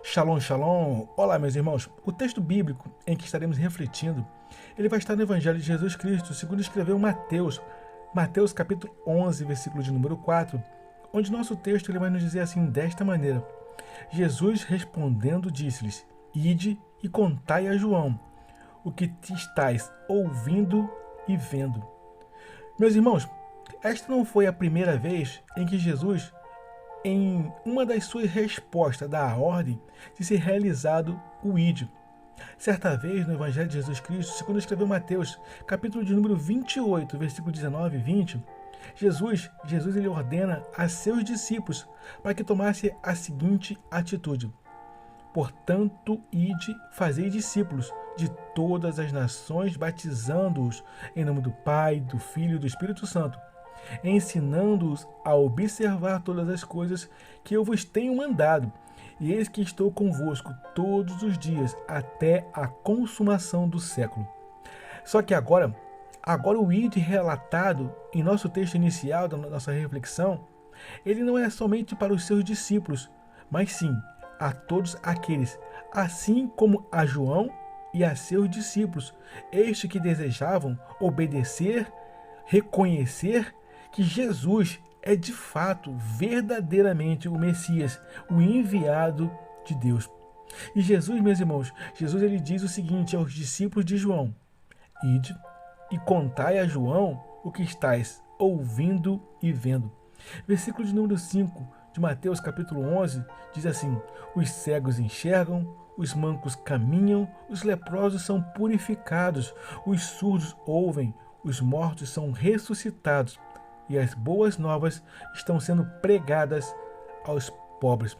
Shalom, shalom. Olá, meus irmãos. O texto bíblico em que estaremos refletindo, ele vai estar no Evangelho de Jesus Cristo, segundo escreveu Mateus. Mateus capítulo 11, versículo de número 4, onde nosso texto ele vai nos dizer assim, desta maneira. Jesus respondendo disse-lhes, ide e contai a João o que te estáis ouvindo e vendo. Meus irmãos, esta não foi a primeira vez em que Jesus, em uma das suas respostas, dá a ordem de ser realizado o ide. Certa vez, no Evangelho de Jesus Cristo, segundo escreveu Mateus, capítulo de número 28, versículo 19 e 20, Jesus ele ordena a seus discípulos para que tomassem a seguinte atitude. Portanto, ide, fazei discípulos de todas as nações, batizando-os em nome do Pai, do Filho e do Espírito Santo, ensinando-os a observar todas as coisas que eu vos tenho mandado. E eis que estou convosco todos os dias, até a consumação do século. Só que agora o ide relatado em nosso texto inicial da nossa reflexão, ele não é somente para os seus discípulos, mas sim a todos aqueles, assim como a João e a seus discípulos, estes que desejavam obedecer, reconhecer que Jesus é de fato, verdadeiramente o Messias, o enviado de Deus. E Jesus, meus irmãos, Jesus ele diz o seguinte aos discípulos de João, ide e contai a João o que estáis ouvindo e vendo. Versículo de número 5 de Mateus capítulo 11 diz assim, os cegos enxergam, os mancos caminham, os leprosos são purificados, os surdos ouvem, os mortos são ressuscitados e as boas novas estão sendo pregadas aos pobres.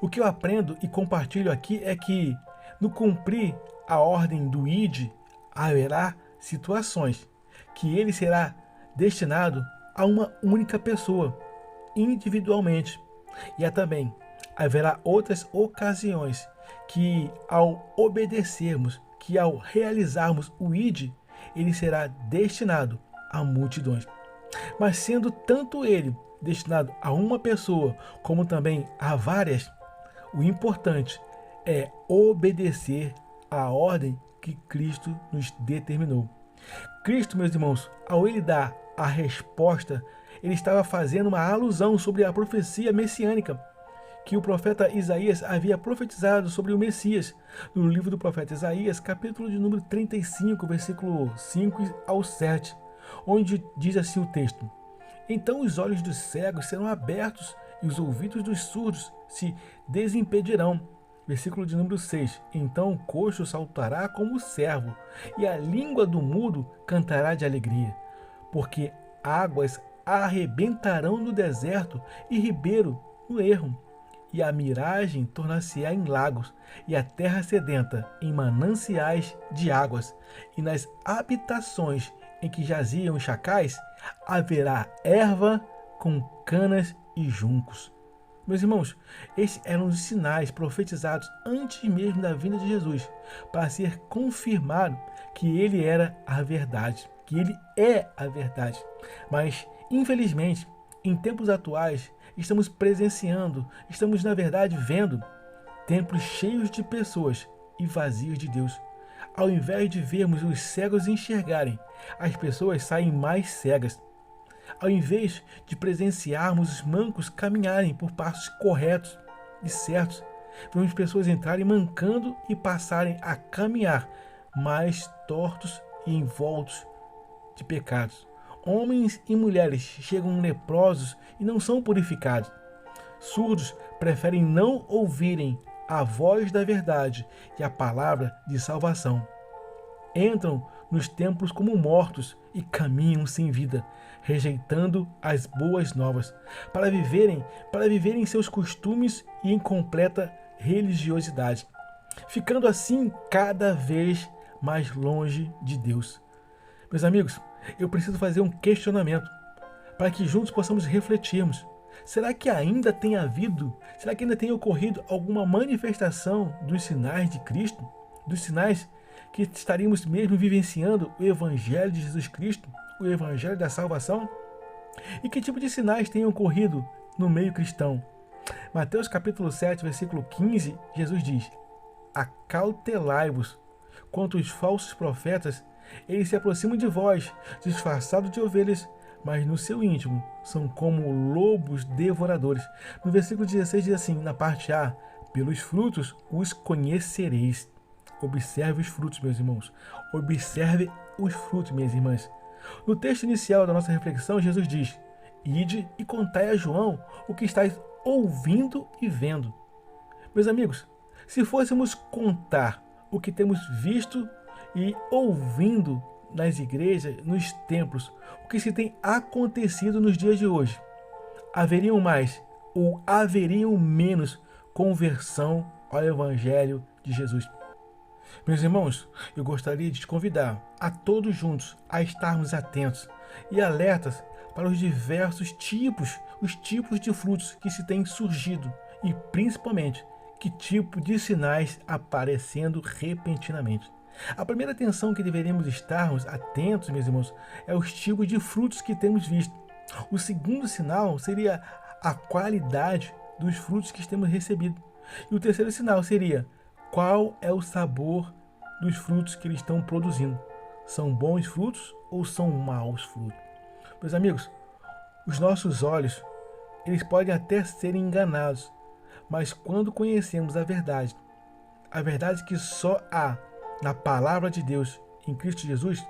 O que eu aprendo e compartilho aqui é que, no cumprir a ordem do ide, haverá situações que ele será destinado a uma única pessoa, individualmente. E também haverá outras ocasiões que, ao obedecermos, que ao realizarmos o ide, ele será destinado a multidões. Mas sendo tanto ele destinado a uma pessoa, como também a várias, o importante é obedecer à ordem que Cristo nos determinou. Cristo, meus irmãos, ao ele dar a resposta, ele estava fazendo uma alusão sobre a profecia messiânica que o profeta Isaías havia profetizado sobre o Messias, no livro do profeta Isaías, capítulo de número 35, versículo 5 ao 7, onde diz assim o texto, então os olhos dos cegos serão abertos e os ouvidos dos surdos se desimpedirão. Versículo de número 6, então o coxo saltará como o servo e a língua do mudo cantará de alegria, porque águas arrebentarão no deserto e ribeiro no ermo, e a miragem tornar-se-á em lagos, e a terra sedenta em mananciais de águas, e nas habitações em que jaziam os chacais, haverá erva com canas e juncos. Meus irmãos, esses eram os sinais profetizados antes mesmo da vinda de Jesus, para ser confirmado que ele era a verdade, que ele é a verdade. Mas, infelizmente, em tempos atuais, estamos presenciando, estamos na verdade vendo templos cheios de pessoas e vazios de Deus. Ao invés de vermos os cegos enxergarem, as pessoas saem mais cegas. Ao invés de presenciarmos os mancos caminharem por passos corretos e certos, vemos pessoas entrarem mancando e passarem a caminhar mais tortos e envoltos de pecados. Homens e mulheres chegam leprosos e não são purificados. Surdos preferem não ouvirem a voz da verdade e a palavra de salvação. Entram nos templos como mortos e caminham sem vida, rejeitando as boas novas, para viverem seus costumes e em completa religiosidade, ficando assim cada vez mais longe de Deus. Meus amigos, eu preciso fazer um questionamento para que juntos possamos refletirmos. Será que ainda tem ocorrido alguma manifestação dos sinais de Cristo? Dos sinais que estaríamos mesmo vivenciando o Evangelho de Jesus Cristo, o Evangelho da salvação? E que tipo de sinais têm ocorrido no meio cristão? Mateus capítulo 7, versículo 15, Jesus diz: acautelai-vos quanto os falsos profetas, eles se aproximam de vós, disfarçados de ovelhas, mas no seu íntimo são como lobos devoradores. No versículo 16 diz assim, na parte A: pelos frutos os conhecereis. Observe os frutos, meus irmãos. Observe os frutos, minhas irmãs. No texto inicial da nossa reflexão, Jesus diz: ide e contai a João o que estáis ouvindo e vendo. Meus amigos, se fôssemos contar o que temos visto e ouvindo nas igrejas, nos templos, o que se tem acontecido nos dias de hoje, haveriam mais ou haveriam menos conversão ao Evangelho de Jesus? Meus irmãos, eu gostaria de te convidar a todos juntos a estarmos atentos e alertas para os diversos tipos, de frutos que se têm surgido e principalmente que tipo de sinais aparecendo repentinamente. A primeira atenção que deveríamos estarmos atentos, meus irmãos, é os tipos de frutos que temos visto. O segundo sinal seria a qualidade dos frutos que temos recebido. E o terceiro sinal seria qual é o sabor dos frutos que eles estão produzindo. São bons frutos ou são maus frutos? Meus amigos, os nossos olhos, eles podem até ser enganados, mas quando conhecemos a verdade que só há na palavra de Deus em Cristo Jesus,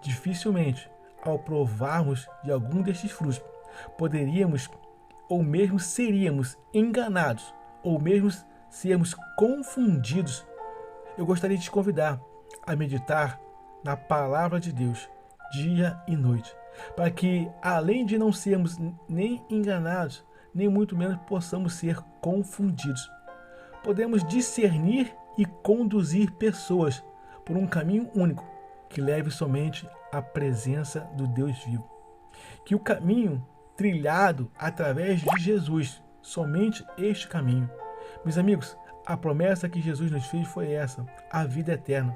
dificilmente, ao provarmos de algum destes frutos, poderíamos ou mesmo seríamos enganados ou mesmo sermos confundidos. Eu gostaria de te convidar a meditar na palavra de Deus dia e noite, para que, além de não sermos nem enganados, nem muito menos possamos ser confundidos. Podemos discernir e conduzir pessoas por um caminho único que leve somente à presença do Deus vivo. Que o caminho trilhado através de Jesus, somente este caminho. Meus amigos, a promessa que Jesus nos fez foi essa, a vida eterna.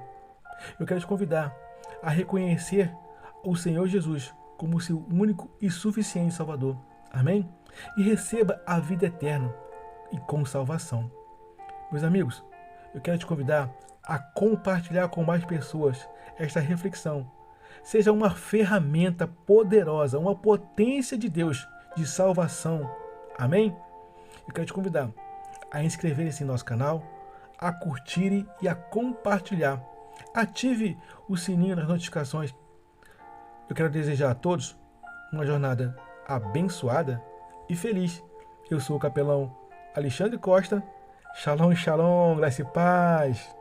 Eu quero te convidar a reconhecer o Senhor Jesus como seu único e suficiente Salvador. Amém? E receba a vida eterna e com salvação. Meus amigos, eu quero te convidar a compartilhar com mais pessoas esta reflexão. Seja uma ferramenta poderosa, uma potência de Deus de salvação. Amém? Eu quero te convidar a inscrever-se em nosso canal, a curtir e a compartilhar. Ative o sininho das notificações. Eu quero desejar a todos uma jornada abençoada e feliz. Eu sou o capelão Alexandre Costa. Shalom, shalom, graça e paz.